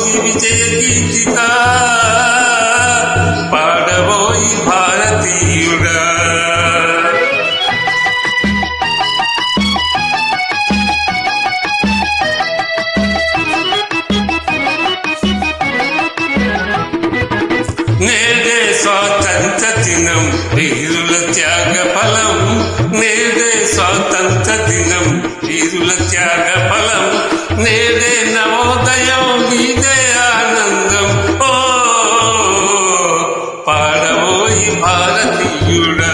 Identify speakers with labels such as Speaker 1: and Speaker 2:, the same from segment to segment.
Speaker 1: పాడబోయి విజయ గీతిక పాడబోయి భారతీయుడా. నేడే స్వాతంత్ర దినం వీరుల త్యాగ ఫలం, నేడే స్వాతంత్ర దినం వీరుల త్యాగ ఫలం, నేడే నవోదయం నీదే ఆనందం. ఓ పాడబోయి భారతీయుడా,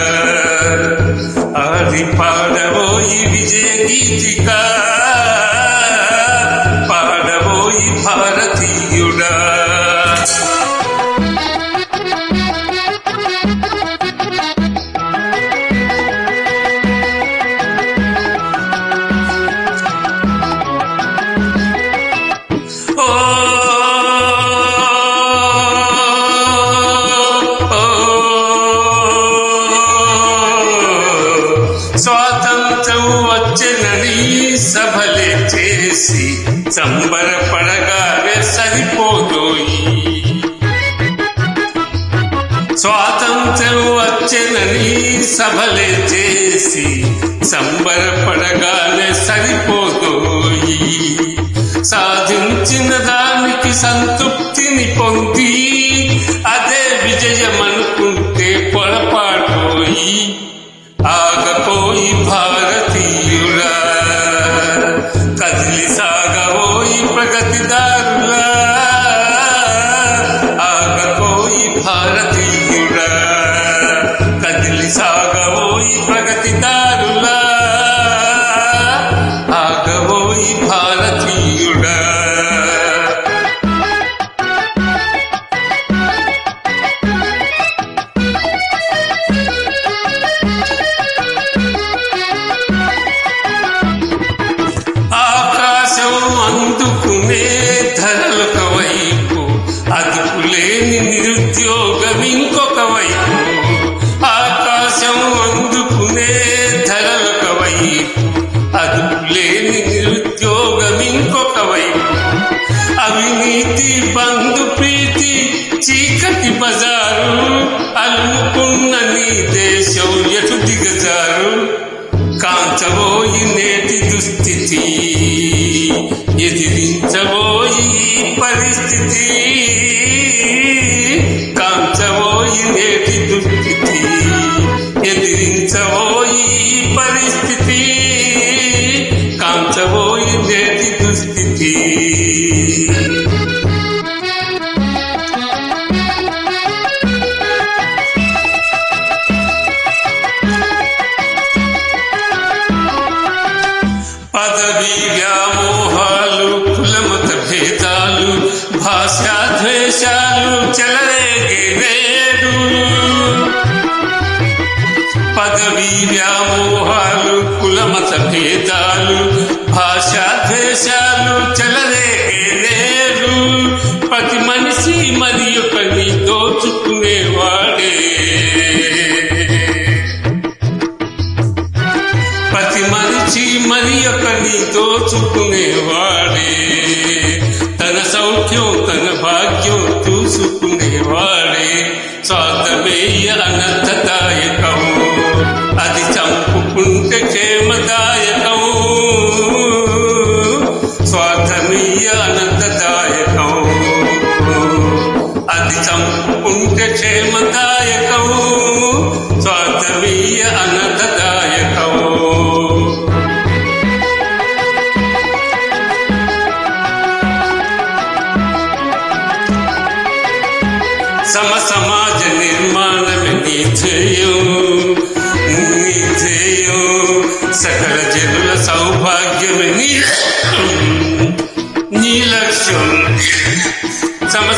Speaker 1: ఆడి పాడబోయి విజయ గీతిక పాడబోయి భారతీయుడా. స్వాతంత్రం వచ్చనని సభలే చేసి సంబరపడగానే సరిపోదోయి. స్వాతంత్రం వచ్చనని సభలే చేసి సంబరపడగానే సరిపోదోయి. సాధించిన దానికి సంతృప్తిని పొంది అదే విజయమనుకుంటే పొరపాటోయి. ఆగపోయి భారతీయుడా, కదిలి సాగబోయి ప్రగతిదారులా. ఆగపోయి భారతీయుడా, కదిలి సాగబోయి ప్రగతిదారులా. ఆగబోయి భారతీయుడా. అందుకునే ధరలొక వైపు, అదుపులేని నిరుద్యోగం ఇంకొక వైపు. ఆకాశం అందుకునే ధరలొక వైపు, అదుపులేని నిరుద్యోగం ఇంకొక వైపు. అవినీతి బంధు ప్రీతి చీకటి బజారు, అలుముకున్న నీ దేశం ఎటు దిగజారు. కాంచబోయి నేటి దుస్థితి, ఎదిరించబోయి పరిస్థితి. కాంచబోయి నేటి దుస్థితి, ఎదిరించబోయి పరిస్థితి. కాంచబోయి నేటి దుస్థితి. పదవీ వ్యామోహాలు, కులమత భేదాలు, భాషా ద్వేషాలు చెలరేగే నేడు. పదవీ వ్యామోహాలు, కులమత భేదాలు, భాషా ద్వేషాలు చెలరేగే నేడు. ప్రతి మనిషి మరి ఒకరిని దోచుకునేవాడే. ప్రతి మనిషి మరి ఒకరిని దోచుకునేవాడే. తన సౌఖ్యం తన భాగ్యం చూసుకునేవాడే. స్వార్థమేయ అనర్థదాయకం, అది చంపుకుంటే క్షేమదాయకం. స్వార్థమేయ అనర్థదాయకం, అది చంపుకుంటే క్షేమదాయకం. స్వార్థమేయ అనర్థదాయకం. సమాజ నిర్మాణమే నీ ధ్యేయం, నీ ధ్యేయం. సకల జనుల సౌభాగ్యమే నీ లక్ష్యం.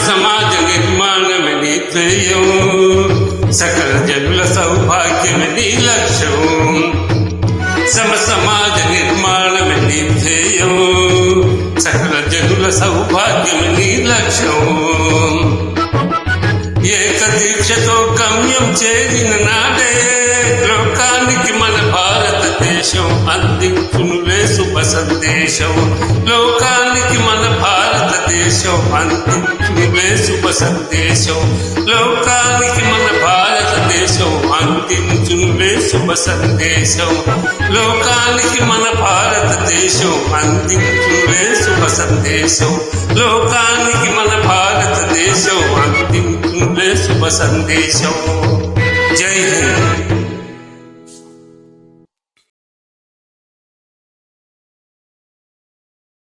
Speaker 1: సమాజ నిర్మాణమే నీ ధ్యేయం, సకల జనుల సౌభాగ్యమే నీ లక్ష్యం. సమాజ నిర్మాణమే నీ ధ్యేయం, సకల జనుల సౌభాగ్యమే నీ లక్ష్యం. ఏకదీక్షతో గమ్యం చేరిన నాడే లోకానికి మన భారతదేశం అందించునులే శుభ సందేశం. లోకానికి మన భారతదేశం అందించులే శుభ సందేశం లోకానికి మన భారతదేశం అందించులే శుభ సందేశం లోకానికి మన భారతదేశం అందించులే శుభ సందేశం లోకానికి మన భారతదేశం అందించులే శుభ సందేశం జై హింద్.